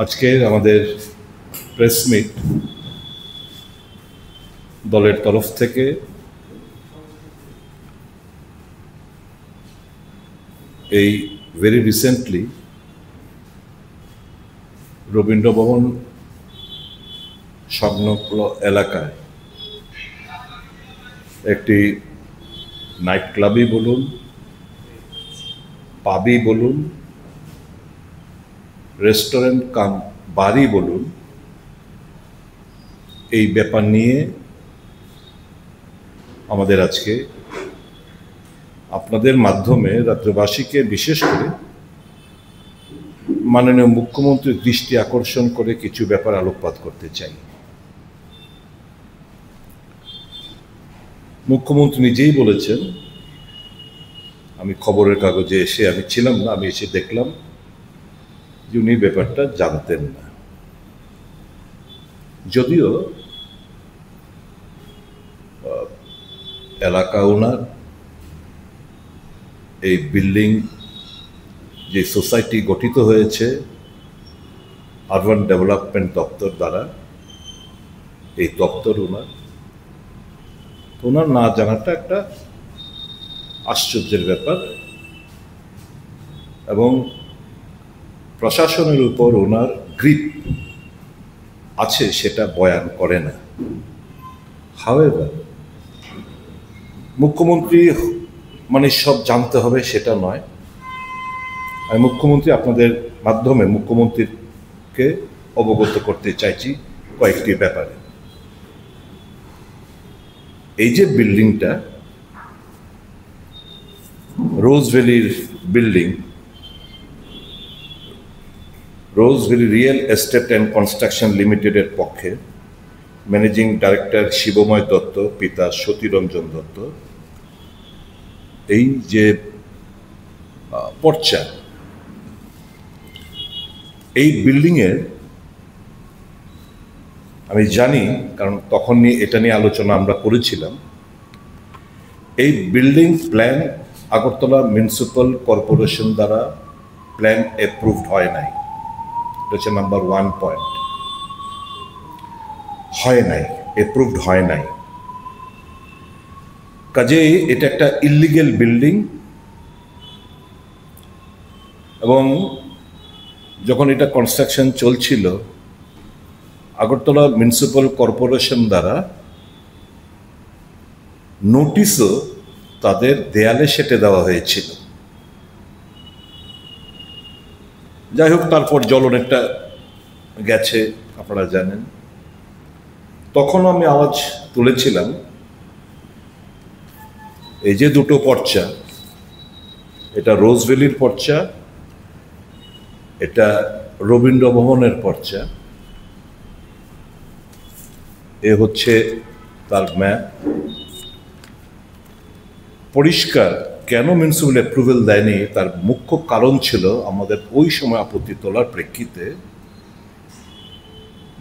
আজকের আমাদের press meet দলের তরফ থেকে এই ভেরি রিসেন্টলি রবীন্দ্র ভবন সংলগ্ন এলাকায় একটি নাইট ক্লাবই বলুন, পাবই বলুন, রেস্টুরেন্ট কাম বারই বলুন, এই ব্যাপার নিয়ে আমাদের আজকে আপনাদের মাধ্যমে রাজ্যবাসীকে বিশেষ করে মাননীয় মুখ্যমন্ত্রীর দৃষ্টি আকর্ষণ করে কিছু ব্যাপার আলোকপাত করতে চাই। মুখ্যমন্ত্রী নিজেই বলেছেন, আমি খবরের কাগজে এসে আমি ছিলাম না, আমি এসে দেখলাম যে উনি ব্যাপারটা জানতেন না। যদিও এলাকা ওনার এই বিল্ডিং যে সোসাইটি গঠিত হয়েছে আরবান ডেভেলপমেন্ট দপ্তর দ্বারা, এই দপ্তর ওনার না জানাটা একটা আশ্চর্যের ব্যাপার, এবং প্রশাসনের উপর ওনার গ্রিপ আছে সেটা বয়ান করে না। হাওয়েভার মুখ্যমন্ত্রী মানে সব জানতে হবে সেটা নয়। আমি মুখ্যমন্ত্রী আপনাদের মাধ্যমে মুখ্যমন্ত্রীকে অবগত করতে চাইছি কয়েকটি ব্যাপারে। এই যে বিল্ডিংটা রোজ ভ্যালির building, Rose Valley real estate and construction লিমিটেডের পক্ষে ম্যানেজিং ডাইরেক্টর শিবময় দত্ত, পিতা সতীরঞ্জন দত্ত, এই যে পর্চা, এই বিল্ডিংয়ের আমি জানি, কারণ তখন এটা নিয়ে আলোচনা আমরা করেছিলাম। এই building plan Agartala municipal corporation দ্বারা প্ল্যান অ্যাপ্রুভড হয় নাই। এটা হচ্ছে নাম্বার 1 পয়েন্ট। হয় নাই, অ্যাপ্রুভড হয় নাই। কাজেই এটা একটা ইলিগেল বিল্ডিং, এবং যখন এটা কনস্ট্রাকশন চলছিল আগরতলা মিউনিসিপ্যাল কর্পোরেশন দ্বারা নোটিশও তাদের দেয়ালে সেটে দেওয়া হয়েছিল। যাই হোক, তারপর জল অনেকটা গেছে, আপনারা জানেন। তখন আমি আওয়াজ তুলেছিলাম, এই যে দুটো পর্চা, এটা রোজ ভ্যালির পর্চা, এটা রবীন্দ্র ভবনের পর্চা, এ হচ্ছে তার ম্যাপ। পরিষ্কার কেন মিউনিসিপ্যাল অ্যাপ্রুভেল দেয়নি তার মুখ্য কারণ ছিল আমাদের ওই সময় আপত্তি তোলার প্রেক্ষিতে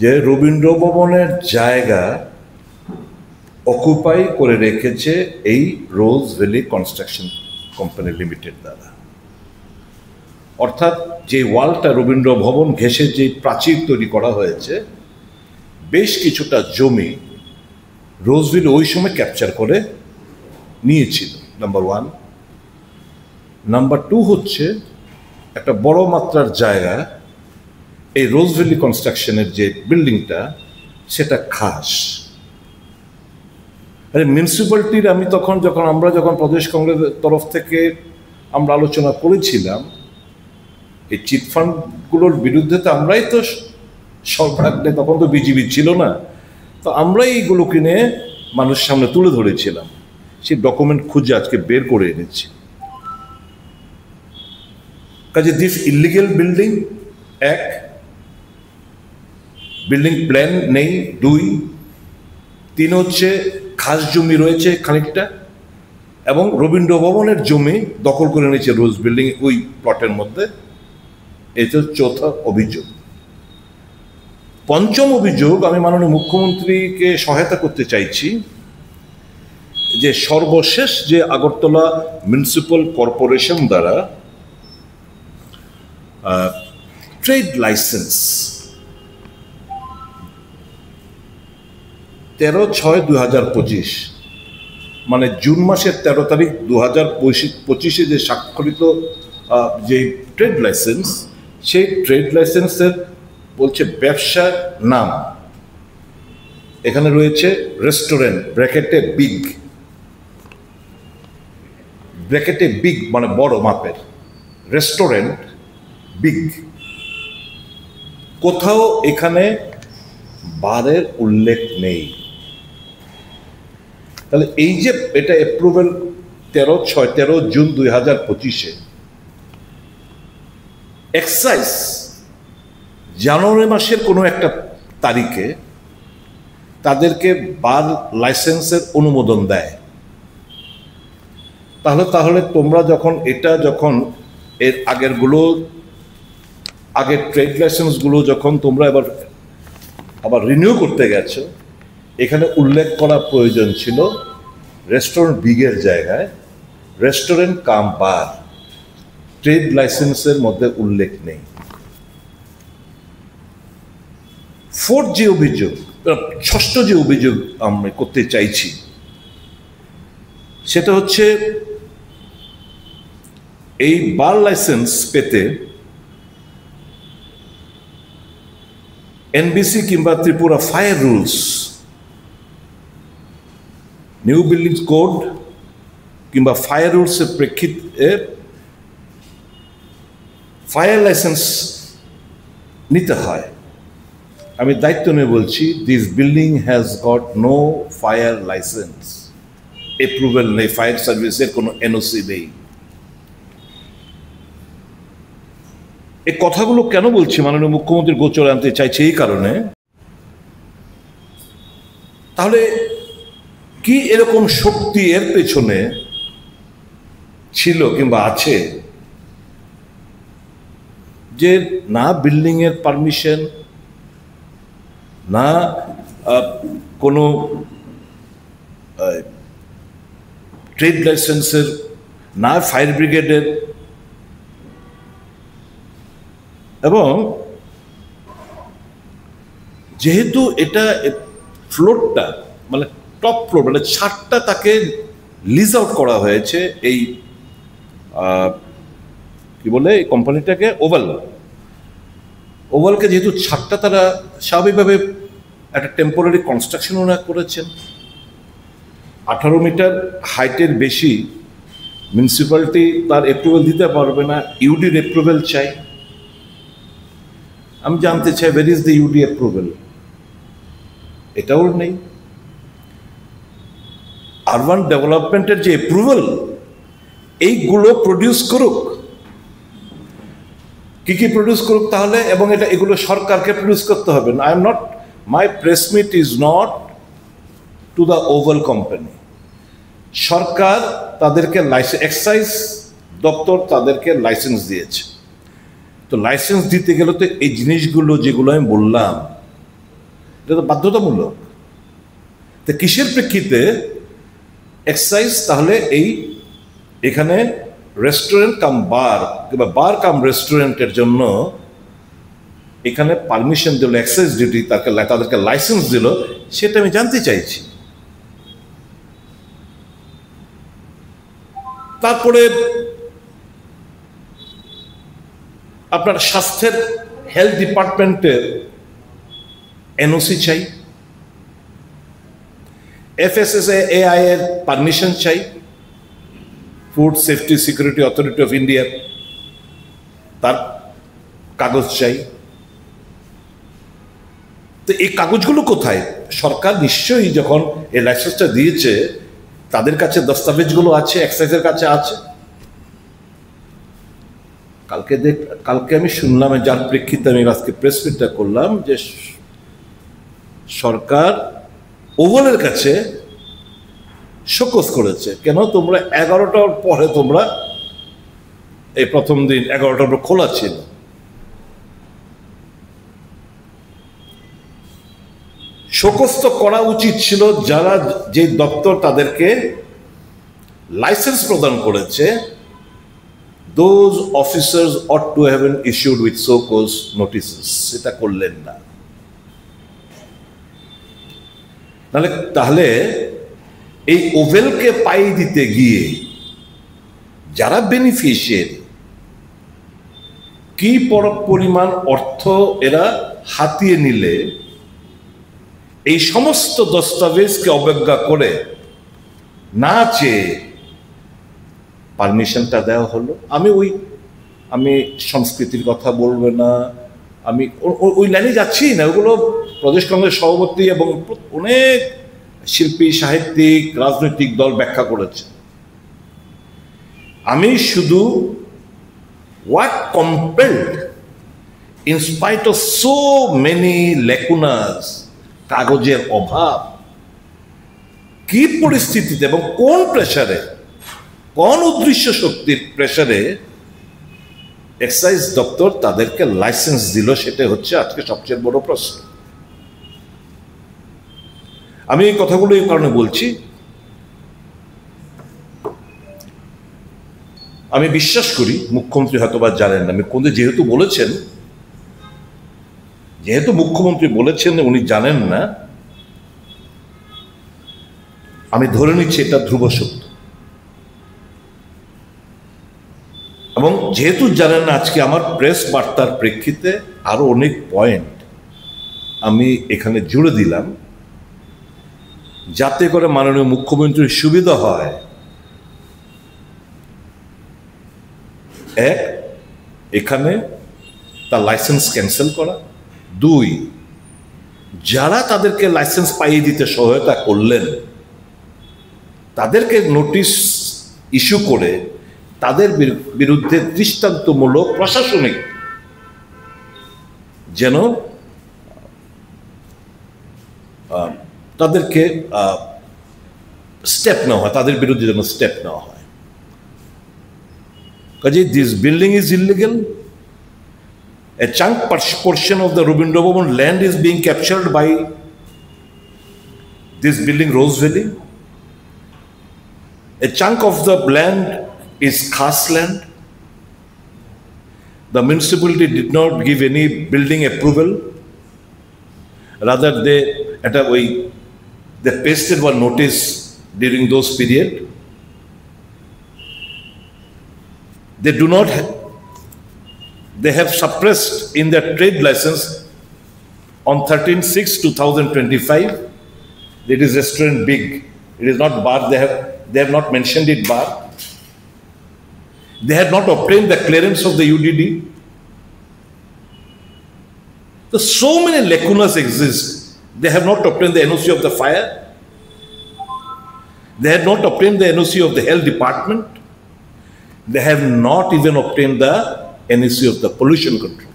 যে রবীন্দ্র ভবনের জায়গা অকুপাই করে রেখেছে এই রোজ ভ্যালি কনস্ট্রাকশন কোম্পানি লিমিটেড দ্বারা। অর্থাৎ যে ওয়ালটা রবীন্দ্র ভবন ঘেঁষে যে প্রাচীর তৈরি করা হয়েছে, বেশ কিছুটা জমি রোজ ভ্যালি ওই সময় ক্যাপচার করে নিয়েছিল, নাম্বার 1। নাম্বার 2 হচ্ছে একটা বড় মাত্রার জায়গা, এই রোজ ভ্যালি কনস্ট্রাকশনের যে বিল্ডিংটা সেটা খাস। মিউনিসিপ্যালিটির আমি আমরা যখন প্রদেশ কংগ্রেসের তরফ থেকে আমরা আলোচনা করেছিলাম এই চিটফান্ডগুলোর বিরুদ্ধে, তো আমরাই তো সরকারে, তখন তো বিজেপি ছিল না, তো আমরাই এইগুলো কিনে মানুষের সামনে তুলে ধরেছিলাম। সেই ডকুমেন্ট খুঁজে আজকে বের করে এনেছি। কাজে this illegal building, 1, building plan নেই, 2, 3 হচ্ছে খাস জমি রয়েছে খানিকটা, এবং রবীন্দ্র ভবনের জমি দখল করে নিয়েছে রোজ বিল্ডিং ওই প্লটের মধ্যে। এটা 4থা অভিযোগ। 5ম অভিযোগ, আমি মাননীয় মুখ্যমন্ত্রীকে সহায়তা করতে চাইছি যে সর্বশেষ যে আগরতলা মিউনিসিপ্যাল কর্পোরেশন দ্বারা ট্রেড লাইসেন্স 13/6/2025, মানে জুন মাসের 13 তারিখ 2025 যে স্বাক্ষরিত যে ট্রেড লাইসেন্স, সেই ট্রেড লাইসেন্সের বলছে ব্যবসার নাম এখানে রয়েছে রেস্টুরেন্ট, ব্র্যাকেটে বিগ মানে বড় মাপের রেস্টুরেন্ট বিগ। কোথাও এখানে বারের উল্লেখ নেই। তাহলে এই যে এটা অ্যাপ্রুভাল 13 জুন 2025, এক্সাইজ জানুয়ারি মাসের কোনো একটা তারিখে তাদেরকে বার লাইসেন্সের অনুমোদন দেয়। তাহলে তোমরা যখন এর আগের ট্রেড লাইসেন্সগুলো যখন তোমরা আবার রিনিউ করতে গেছো, এখানে উল্লেখ করা প্রয়োজন ছিল রেস্টুরেন্ট বিগের জায়গায় রেস্টুরেন্ট কাম বার। ট্রেড লাইসেন্সের মধ্যে উল্লেখ নেই। ষষ্ঠ যে অভিযোগ আমি করতে চাইছি সেটা হচ্ছে এই বার লাইসেন্স পেতে এনবিসি কিংবা Tripura fire rules, new building code কিংবা ফায়ার রুলসের প্রেক্ষিতে ফায়ার লাইসেন্স নিতে হয়। আমি দায়িত্ব নিয়ে বলছি, this building has got no fire licence, approval নেই, ফায়ার সার্ভিসের কোনো এনওসি নেই। এই কথাগুলো কেন বলছি মাননীয় মুখ্যমন্ত্রীর গোচরে আনতে চাইছে এই কারণে, তাহলে কি এরকম শক্তি এর পেছনে ছিল কিংবা আছে যে না বিল্ডিং এর পারমিশন, না কোনো ট্রেড লাইসেন্সের, না ফায়ার ব্রিগেডের, এবং যেহেতু এটা ফ্লোরটা মানে টপ ফ্লোর মানে ছাদটা তাকে লিজ আউট করা হয়েছে এই কি বলে এই কোম্পানিটাকে ওভালকে, যেহেতু ছাদটা তারা স্বাভাবিকভাবে একটা টেম্পোরারি কনস্ট্রাকশন ওরা করেছেন। 18 মিটার হাইটের বেশি মিউনিসিপ্যালিটি তার অ্যাপ্রুভাল দিতে পারবে না, ইউডির অ্যাপ্রুভাল চাই। আমি জানতে চাই where is the UD approval? এটাও নেই। আরবান ডেভেলপমেন্টের যে অ্যাপ্রুভাল, এইগুলো প্রডিউস করুক, কি প্রডিউস করুক তাহলে, এবং এগুলো সরকারকে প্রডিউস করতে হবে না। My press meet is not to the oval company. সরকার তাদেরকে এক্সাইজ দপ্তর তাদেরকে লাইসেন্স দিয়েছে, তো লাইসেন্স দিতে গেলে তো এই জিনিসগুলো যেগুলো আমি বললাম এটা তো বাধ্যতামূলক। তো কিসের প্রেক্ষিতে এক্সাইজ তাহলে এখানে রেস্টুরেন্ট কাম বার কিংবা বার কাম রেস্টুরেন্টের জন্য এখানে পারমিশন দিল, এক্সাইজ ডিউটি তাদেরকে লাইসেন্স দিল, সেটা আমি জানতে চাইছি। তারপরে আপনার স্বাস্থ্যের হেলথ ডিপার্টমেন্টের এনওসি চাই, FSSAI এর পারমিশন চাই, food safety security authority of India তার কাগজ চাই। তো এই কাগজগুলো কোথায়? সরকার নিশ্চয়ই যখন এই লাইসেন্সটা দিয়েছে তাদের কাছে দস্তাবেজগুলো আছে, এক্সাইজের কাছে আছে। কালকে আমি শুনলাম, যার প্রেক্ষিতে আমি আজকে প্রেস মিটটা করলাম, যে সরকার ওভালের কাছে শোকজ করেছে, কেন তোমরা 11টার পরে তোমরা এই প্রথম দিন 11টার পর খোলা ছিল। শোকজ তো করা উচিত ছিল যে দপ্তর তাদেরকে লাইসেন্স প্রদান করেছে, those officers ought to have been issued with so cause notices. সেটা করলেন না। তাহলে এই ওভেলকে পাই দিতে গিয়ে যারা বেনিফিশিয়ারি কি পরিমাণ অর্থ এরা হাতিয়ে নিলে এই সমস্ত দস্তাবেজকে অবজ্ঞা করে না চেয়ে পারমিশনটা দেওয়া হলো। আমি সংস্কৃতির কথা বলবো না, আমি ওই লাইনে যাচ্ছি না। ওগুলো প্রদেশ কংগ্রেস সভাপতি এবং অনেক শিল্পী, সাহিত্যিক, রাজনৈতিক দল ব্যাখ্যা করেছে। আমি শুধু what compelled in spite of so many lacunas, কাগজের অভাব, কি পরিস্থিতিতে এবং কোন প্রেসারে, কোন অদৃশ্য শক্তির প্রেসারে এক্সাইজ দপ্তর তাদেরকে লাইসেন্স দিল, সেটা হচ্ছে আজকে সবচেয়ে বড় প্রশ্ন। আমি এই কথাগুলো এই কারণে বলছি, আমি বিশ্বাস করি মুখ্যমন্ত্রী হয়তো বা জানেন না, আমি কোন যেহেতু মুখ্যমন্ত্রী বলেছেন উনি জানেন না, আমি ধরে নিচ্ছি এটা ধ্রুব সত্য। এবং যেহেতু জানেন না, আজকে আমার প্রেস বার্তার প্রেক্ষিতে আরো অনেক পয়েন্ট আমি এখানে জুড়ে দিলাম, যাতে করে মাননীয় মুখ্যমন্ত্রীর সুবিধা হয়। এক, এখানে তার লাইসেন্স ক্যান্সেল করা। দুই, যারা তাদেরকে লাইসেন্স পাইয়ে দিতে সহায়তা করলেন তাদেরকে নোটিশ ইস্যু করে তাদের বিরুদ্ধে দৃষ্টান্তমূলক প্রশাসনিক যেন তাদেরকে স্টেপ নেওয়া হয়, তাদের বিরুদ্ধে যেন স্টেপ নেওয়া হয়। Because this building is illegal. A chunk portion of the Rabindra Bhavan land is being captured by this building, Rose Valley. A chunk of the land is khas land. The municipality did not give any building approval. Rather, they pasted one notice during those period. They have suppressed in their trade license on 13/6/2025. It is restaurant big. It is not bar. They have not mentioned it bar. They had not obtained the clearance of the UDD. So many lacunas exist. They have not obtained the NOC of the fire. They had not obtained the NOC of the health department. They have not even obtained the NOC of the pollution control.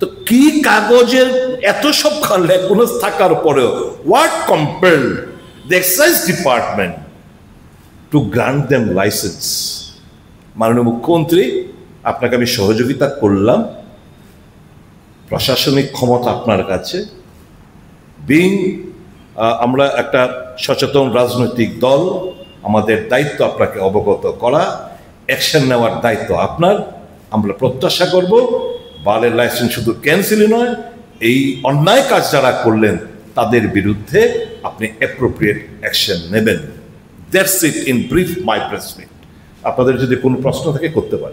তো কি কাগজের এত সব লেকুনাস থাকার পরেও what compelled the excise department to grant them license? মাননীয় মুখ্যমন্ত্রী, আপনাকে আমি সহযোগিতা করলাম, প্রশাসনিক ক্ষমতা আপনার কাছে। আমরা একটা সচেতন রাজনৈতিক দল, আমাদের দায়িত্ব আপনাকে অবগত করা, অ্যাকশন নেওয়ার দায়িত্ব আপনার। আমরা প্রত্যাশা করব বারের লাইসেন্স শুধু ক্যান্সেলই নয়, এই অন্যায় কাজ যারা করলেন তাদের বিরুদ্ধে আপনি অ্যাপ্রোপ্রিয়েট অ্যাকশন নেবেন। That's it in brief my press meet. আপনাদের যদি কোনো প্রশ্ন থাকে করতে পারেন।